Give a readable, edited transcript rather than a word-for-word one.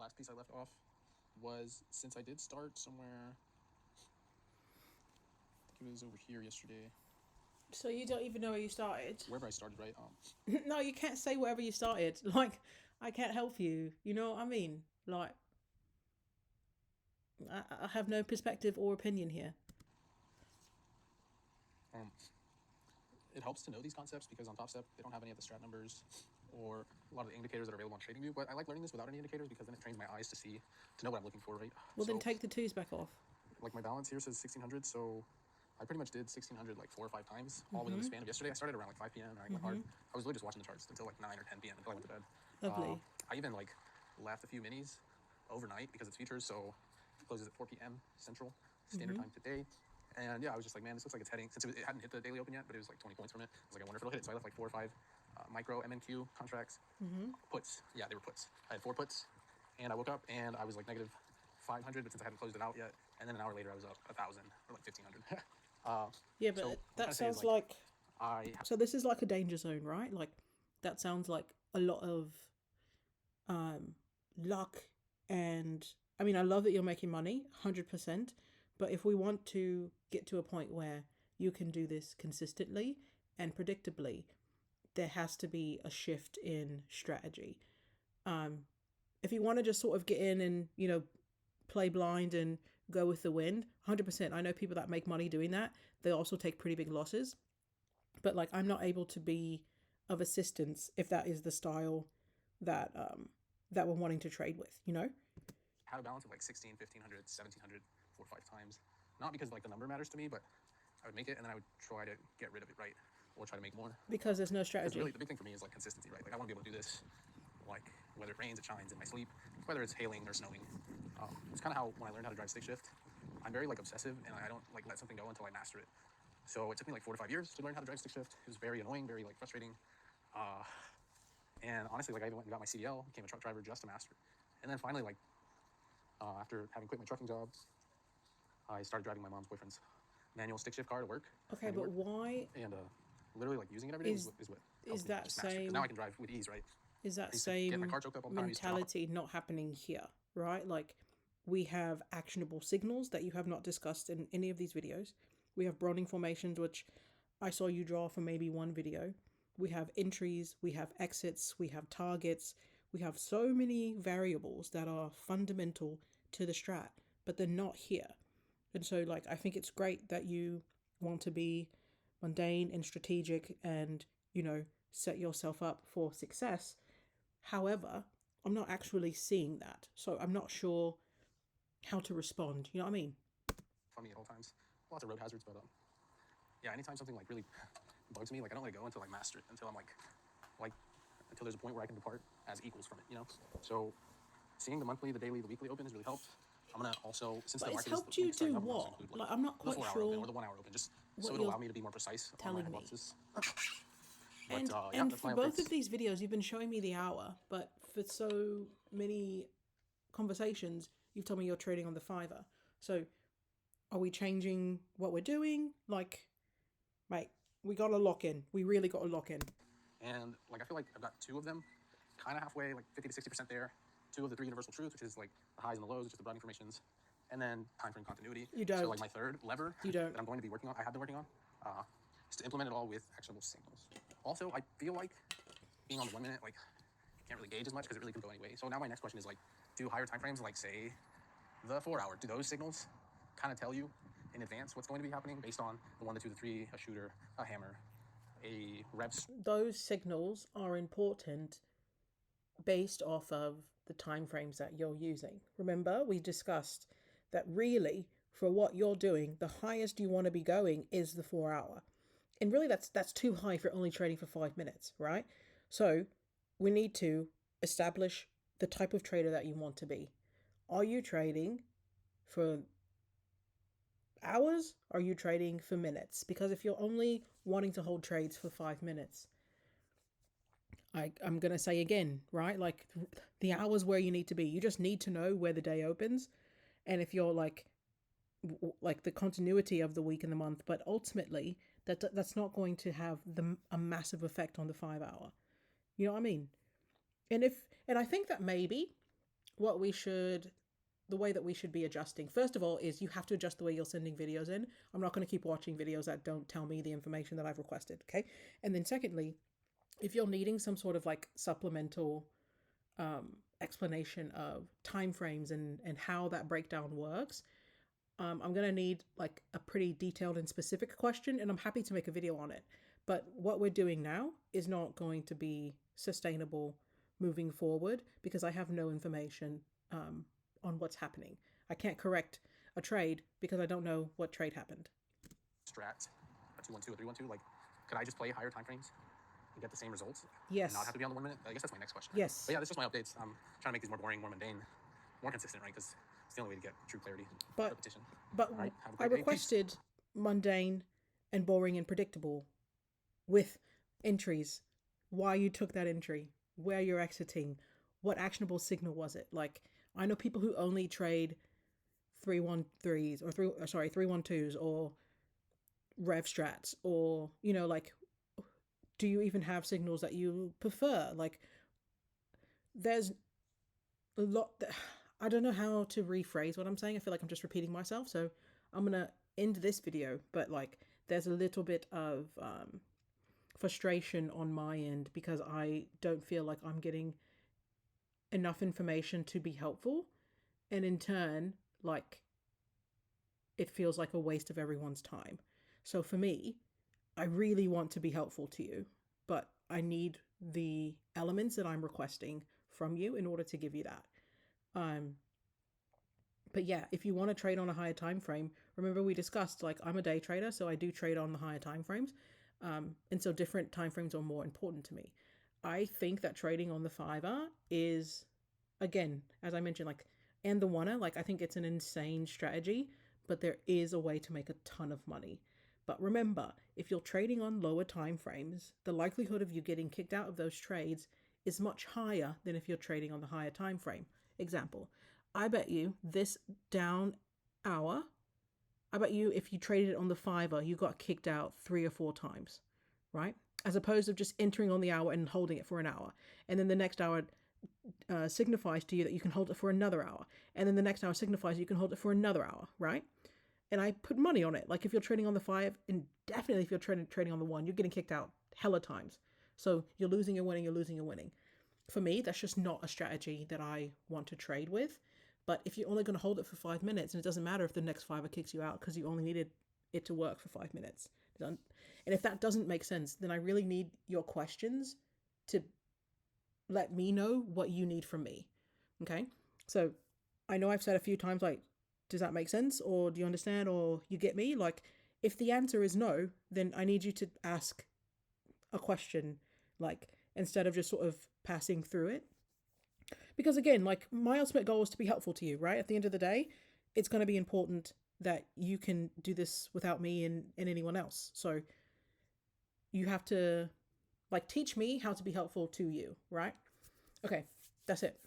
last piece I left off was since I did start somewhere, I think it was over here yesterday. So you don't even know where you started? Wherever I started, right? No, you can't say wherever you started. Like, I can't help you. You know what I mean? Like, I have no perspective or opinion here. Um, it helps to know these concepts because on Top Step they don't have any of the strat numbers or a lot of the indicators that are available on TradingView. But I like learning this without any indicators because then it trains my eyes to know what I'm looking for, right? Well, then So, take the twos back off. like my balance here says 1600, so I pretty much did 1600 like 4 or 5 times, all within the span of yesterday. I started around like 5 p.m. and I went hard. I was really just watching the charts until like 9 or 10 p.m. until I went to bed. Lovely. I even like left a few minis overnight because it's futures, so it closes at 4 p.m. Central Standard Time today. And yeah, I was just like, man, this looks like it's heading, since it hadn't hit the daily open yet, but it was like 20 points from it. I was like, I wonder if it'll hit it. So I left like 4 or 5 micro MNQ contracts. Puts. Yeah, they were puts. I had 4 puts, and I woke up and I was like negative 500, but since I hadn't closed it out yet, and then an hour later I was up 1,000 or like 1,500. Yeah, So but what I'm trying that to say is sounds like, like. I So this is like a danger zone, right? Like, that sounds like a lot of luck. And I mean, I love that you're making money, 100%. But if we want to get to a point where you can do this consistently and predictably, there has to be a shift in strategy. If you want to just sort of get in and, play blind and go with the wind, 100%. I know people that make money doing that. They also take pretty big losses. But like, I'm not able to be of assistance if that is the style that that we're wanting to trade with, you know? had a balance of like 16, 1,500, 1,700, 4 or 5 times. Not because like the number matters to me, but I would make it and then I would try to get rid of it, right? Or try to make more. Because there's no Because really strategy. the big thing for me is like consistency, right? Like I want to be able to do this, like whether it rains, it shines in my sleep, whether it's hailing or snowing. It's kind of how when I learned how to drive stick shift, I'm very like obsessive and I don't like let something go until I master it. So it took me like 4 to 5 years to learn how to drive stick shift. It was very annoying, very like frustrating. And honestly, like I even went and got my CDL, became a truck driver just to master it. And then finally, like after having quit my trucking job, I started driving my mom's boyfriend's manual stick shift car to work. Okay, but why And literally like using it every day is is what is helped me that just master it. Because now I same can drive with ease, right? is I that used to get my same car choked up all the time. I used to mentality not happening here, right? Like, we have actionable signals that you have not discussed in any of these videos. We have Browning formations, which I saw you draw for maybe one video. We have entries, we have exits, we have targets. We have so many variables that are fundamental to the strat, but they're not here. And so, like, I think it's great that you want to be mundane and strategic and, set yourself up for success. However, I'm not actually seeing that. So I'm not sure how to respond. You know what I mean? funny at all times. Lots of road hazards, but yeah, anytime something like really bugs me, like I don't let it go until I master it, until I'm like until there's a point where I can depart as equals from it, So seeing the monthly, the daily, the weekly open has really helped. I'm gonna also, since But the it's market is helped you starting do up, I'm also what? include Like, I'm not the quite 4 hour open or sure the 1 hour open, just so what it'll you're allow me to be more precise on my telling me. hypothesis. And But yeah, and that's for my both of updates. these videos, you've been showing me the hour, but for so many conversations, you've told me you're trading on the fiver. So are we changing what we're doing? Like, mate, we got to lock in. We really got to lock in. And like I feel like I've got 2 of them, kind of halfway, like 50 to 60% there. 2 of the 3 universal truths, which is like the highs and the lows, which is the broad informations, and then time frame continuity. You don't. So like my third lever You don't. that I'm going to be working on, I have been working on, is to implement it all with actionable signals. Also, I feel like being on the 1 minute, like you can't really gauge as much because it really can go anyway. So now my next question is like, do higher time frames, like say the 4 hour, do those signals kind of tell you in advance what's going to be happening based on the 1, the 2, the 3, a shooter, a hammer, a reps? Those signals are important based off of the time frames that you're using. Remember, we discussed that really for what you're doing, the highest you want to be going is the 4 hour. And really that's too high if you're only trading for 5 minutes, right? So, we need to establish the type of trader that you want to be. Are you trading for hours? Are you trading for minutes? Because if you're only wanting to hold trades for 5 minutes, I'm going to say again, right? Like, the hours where you need to be. You just need to know where the day opens. And if you're like the continuity of the week and the month, but ultimately that's not going to have a massive effect on the 5 hour. You know what I mean? And I think that maybe what we should the way that we should be adjusting. First of all, is you have to adjust the way you're sending videos in. I'm not going to keep watching videos that don't tell me the information that I've requested, okay? And then secondly, if you're needing some sort of like supplemental explanation of timeframes and how that breakdown works, I'm going to need like a pretty detailed and specific question, and I'm happy to make a video on it. But what we're doing now is not going to be sustainable moving forward because I have no information on what's happening. I can't correct a trade because I don't know what trade happened. Strat, a 2-1-2, a 3-1-2, like, could I just play higher time frames and get the same results? Yes. And not have to be on the 1 minute? I guess that's my next question. Yes. But yeah, this is just my updates. I'm trying to make these more boring, more mundane, more consistent, right? Because it's the only way to get true clarity. But repetition. But right, I requested mundane and boring and predictable with entries, why you took that entry, where you're exiting, what actionable signal was it? Like, I know people who only trade 3-1-3s or 3-1-2s or rev strats, or, you know, like, do you even have signals that you prefer? Like, there's a lot that I don't know how to rephrase what I'm saying. I feel like I'm just repeating myself. So I'm going to end this video, but like, there's a little bit of frustration on my end because I don't feel like I'm getting enough information to be helpful. And in turn, like, it feels like a waste of everyone's time. So for me, I really want to be helpful to you, but I need the elements that I'm requesting from you in order to give you that. But yeah, if you want to trade on a higher time frame, remember we discussed, like, I'm a day trader, so I do trade on the higher time frames. And so different time frames are more important to me. I think that trading on the 5-hour is, again, as I mentioned, like, and the 1-hour, like, I think it's an insane strategy, but there is a way to make a ton of money. But remember, if you're trading on lower time frames, the likelihood of you getting kicked out of those trades is much higher than if you're trading on the higher time frame. Example, I bet you this down hour, I bet you if you traded it on the 5-hour, you got kicked out 3 or 4 times, right? As opposed to just entering on the hour and holding it for an hour. And then the next hour signifies to you that you can hold it for another hour. And then the next hour signifies you can hold it for another hour, right? And I put money on it. Like, if you're trading on the 5, and definitely if you're trading on the 1, you're getting kicked out hella times. So you're losing, you're winning, you're losing, you're winning. For me, that's just not a strategy that I want to trade with. But if you're only going to hold it for 5 minutes, and it doesn't matter if the next 5-hour kicks you out because you only needed it to work for 5 minutes. And if that doesn't make sense, then I really need your questions to let me know what you need from me. Okay? So I know I've said a few times, like, does that make sense? Or do you understand? Or you get me? Like, if the answer is no, then I need you to ask a question, like, instead of just sort of passing through it. Because again, like, my ultimate goal is to be helpful to you, right? At the end of the day, it's going to be important that you can do this without me and anyone else. So you have to, like, teach me how to be helpful to you, right? Okay, that's it.